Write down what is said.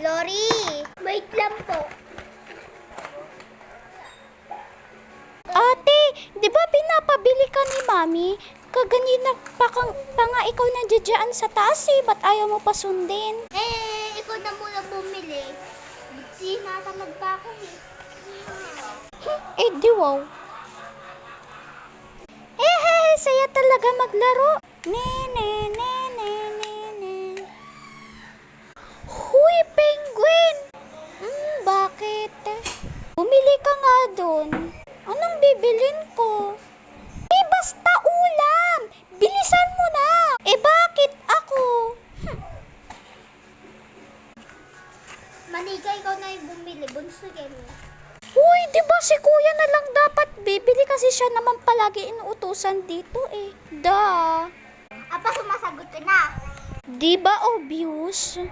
Lori, wait lang po. Ate, di ba pinapabili ka ni Mami? Kaganina pa nga ikaw nandiyan sa taas eh. Ba't ayaw mo pa sundin? Ikaw na muna bumili. Tinatamad pa ako eh. Eh, di wow. Saya talaga maglaro. Huy, penguin! Bakit? Bumili ka nga dun. Anong bibilin ko? Basta ulam! Bilisan mo na! Bakit ako? Manika, ikaw na yung bumili. Bunso yan. Uy, di ba si kuya na lang dapat bibili kasi siya naman palagi inuutusan dito eh. Apa, sumasagot ka na. Di ba obvious?